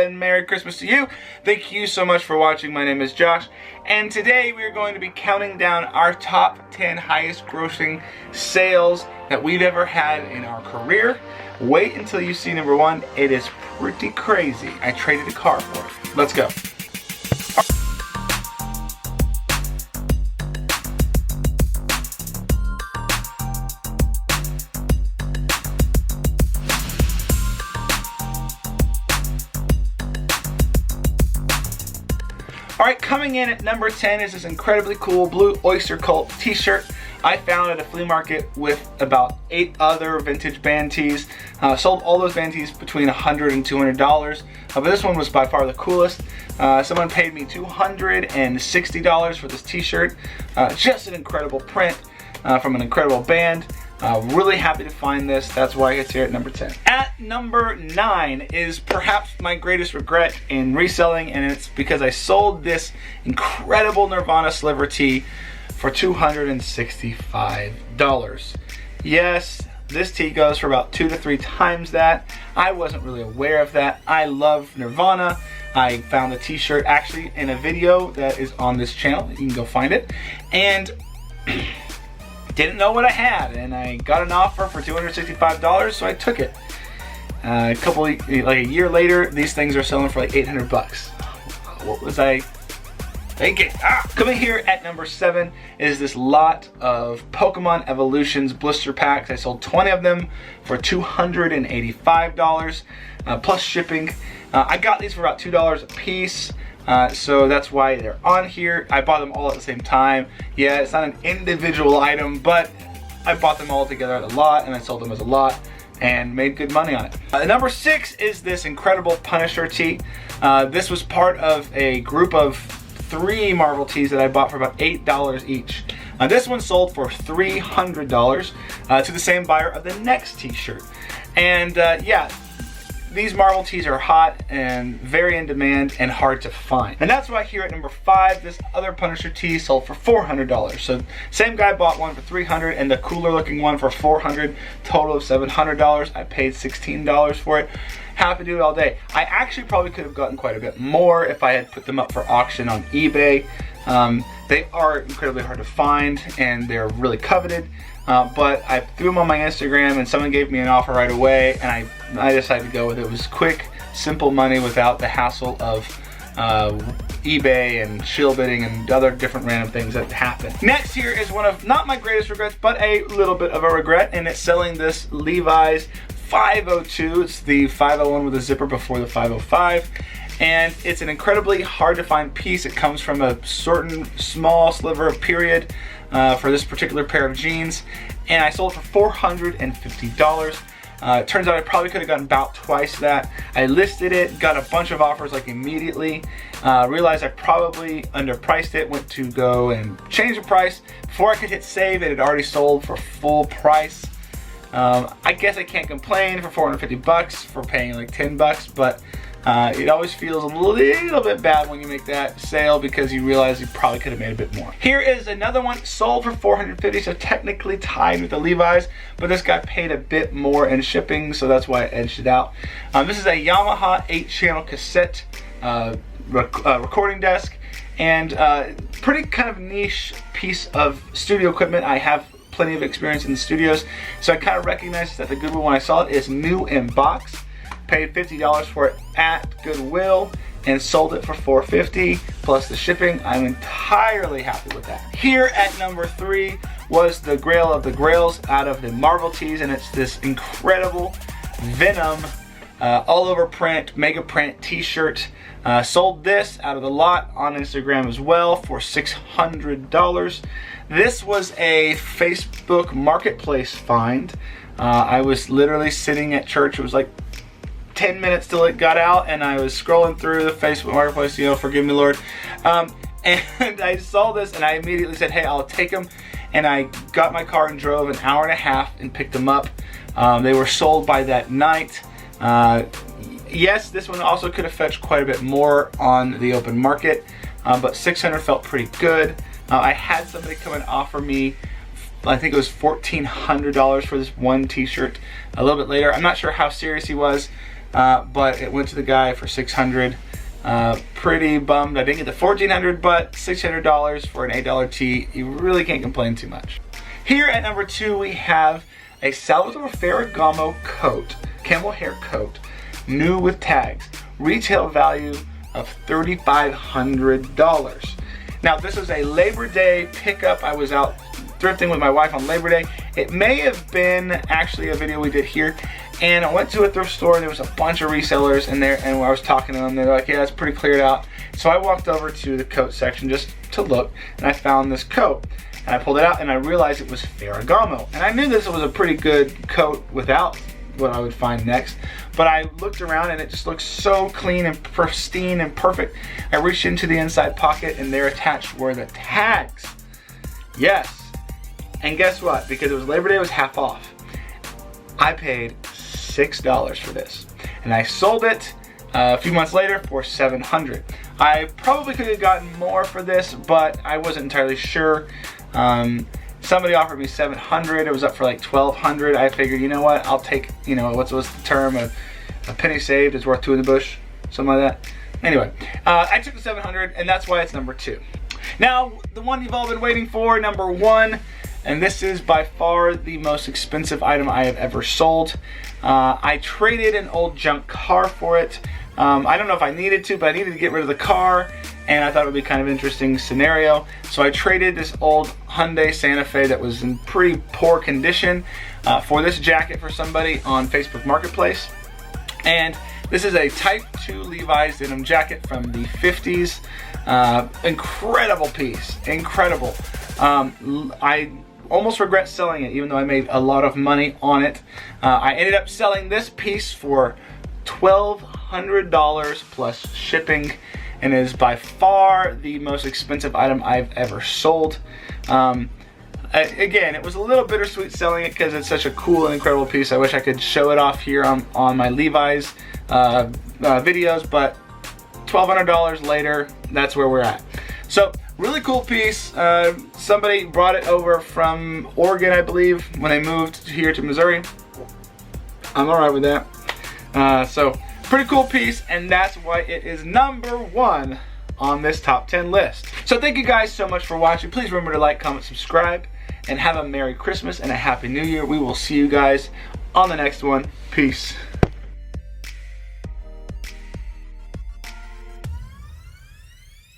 and Merry Christmas to you. Thank you so much for watching. My name is Josh, and today we are going to be counting down our top 10 highest grossing sales that we've ever had in our career. Wait until you see number one. It is pretty crazy. I traded a car for it. Let's go. Alright, coming in at number 10 is this incredibly cool blue Oyster Coat t-shirt I found at a flea market with about 8 other vintage band tees. Sold all those band tees between $100 and $200, but this one was by far the coolest. Someone paid me $260 for this t-shirt. Just an incredible print from an incredible band. Really happy to find this. That's why it's here at number 10. At number 9 is perhaps my greatest regret in reselling, and it's because I sold this incredible Nirvana sliver tee for $265. Yes, this tee goes for about 2 to 3 times that. I wasn't really aware of that. I love Nirvana. I found the t-shirt actually in a video that is on this channel. You can go find it. And didn't know what I had, and I got an offer for $265, so I took it. Like a year later, these things are selling for like 800 bucks. What was I thinking? Coming here at number 7 is this lot of Pokemon Evolutions blister packs. I sold 20 of them for $285 plus shipping. I got these for about $2 a piece. So that's why they're on here. I bought them all at the same time. Yeah, it's not an individual item, but I bought them all together at a lot, and I sold them as a lot and made good money on it. Number 6 is this incredible Punisher tee. This was part of a group of 3 Marvel tees that I bought for about $8 each. This one sold for $300 to the same buyer of the next t-shirt. And yeah, these Marvel tees are hot and very in demand and hard to find. And that's why here at number 5, this other Punisher tee sold for $400. So same guy bought one for $300 and the cooler looking one for $400, total of $700. I paid $16 for it. Happy to do it all day. I actually probably could have gotten quite a bit more if I had put them up for auction on eBay. They are incredibly hard to find and they're really coveted. But I threw them on my Instagram and someone gave me an offer right away, and I decided to go with it. It was quick, simple money without the hassle of eBay and shill bidding and other different random things that happen. Next here is one of not my greatest regrets, but a little bit of a regret, and it's selling this Levi's 502. It's the 501 with a zipper before the 505. And it's an incredibly hard to find piece. It comes from a certain small sliver of period for this particular pair of jeans, and I sold it for $450. It turns out I probably could have gotten about twice that. I listed it, got a bunch of offers like immediately, realized I probably underpriced it, went to go and change the price. Before I could hit save, it had already sold for full price. I guess I can't complain for 450 bucks for paying like 10 bucks, but it always feels a little bit bad when you make that sale because you realize you probably could have made a bit more. Here is another one sold for $450, so technically tied with the Levi's, but this guy paid a bit more in shipping, so that's why I edged it out. This is a Yamaha 8-channel cassette recording desk, and pretty kind of niche piece of studio equipment. I have plenty of experience in the studios, so I kind of recognized that the Goodwill when I saw it is new in box. Paid $50 for it at Goodwill and sold it for $450 plus the shipping. I'm entirely happy with that. Here at number 3 was the Grail of the Grails out of the Marvel tees, and it's this incredible Venom all over print, mega print t-shirt. Sold this out of the lot on Instagram as well for $600. This was a Facebook marketplace find. I was literally sitting at church. It was like 10 minutes till it got out, and I was scrolling through the Facebook marketplace, you know, forgive me Lord, and I saw this and I immediately said, hey, I'll take them, and I got my car and drove an hour and a half and picked them up. They were sold by that night. Yes, this one also could have fetched quite a bit more on the open market, but $600 felt pretty good. I had somebody come and offer me, I think it was $1,400 for this one t-shirt a little bit later. I'm not sure how serious he was, but it went to the guy for $600. Pretty bummed I didn't get the $1,400, but $600 for an $8 tee, you really can't complain too much. Here at number 2, we have a Salvatore Ferragamo coat, camel hair coat, new with tags, retail value of $3,500. Now this is a Labor Day pickup. I was out thrifting with my wife on Labor Day. It may have been actually a video we did here, and I went to a thrift store and there was a bunch of resellers in there, and when I was talking to them, they're like, yeah, it's pretty cleared out. So I walked over to the coat section just to look, and I found this coat. And I pulled it out and I realized it was Ferragamo. And I knew this was a pretty good coat without what I would find next. But I looked around and it just looked so clean and pristine and perfect. I reached into the inside pocket and there attached were the tags. Yes. And guess what? Because it was Labor Day, it was half off. I paid $6 for this. And I sold it a few months later for $700. I probably could have gotten more for this, but I wasn't entirely sure. Somebody offered me $700. It was up for like $1,200. I figured, you know what? I'll take, you know, what's the term? A penny saved is worth two in the bush, something like that. Anyway, I took the $700, and that's why it's number 2. Now, the one you've all been waiting for, number 1, and this is by far the most expensive item I have ever sold. I traded an old junk car for it. I don't know if I needed to, but I needed to get rid of the car, and I thought it would be kind of an interesting scenario. So I traded this old Hyundai Santa Fe that was in pretty poor condition for this jacket for somebody on Facebook Marketplace. And this is a Type 2 Levi's denim jacket from the 50s. Incredible piece, incredible. I almost regret selling it, even though I made a lot of money on it. I ended up selling this piece for $1,200 plus shipping, and is by far the most expensive item I've ever sold. Again, it was a little bittersweet selling it because it's such a cool and incredible piece. I wish I could show it off here on my Levi's videos, but $1,200 later, that's where we're at. So, really cool piece. Somebody brought it over from Oregon, I believe, when they moved here to Missouri. I'm alright with that. So, pretty cool piece, and that's why it is number 1 on this top 10 list. So thank you guys so much for watching. Please remember to like, comment, subscribe, and have a Merry Christmas and a Happy New Year. We will see you guys on the next one. Peace.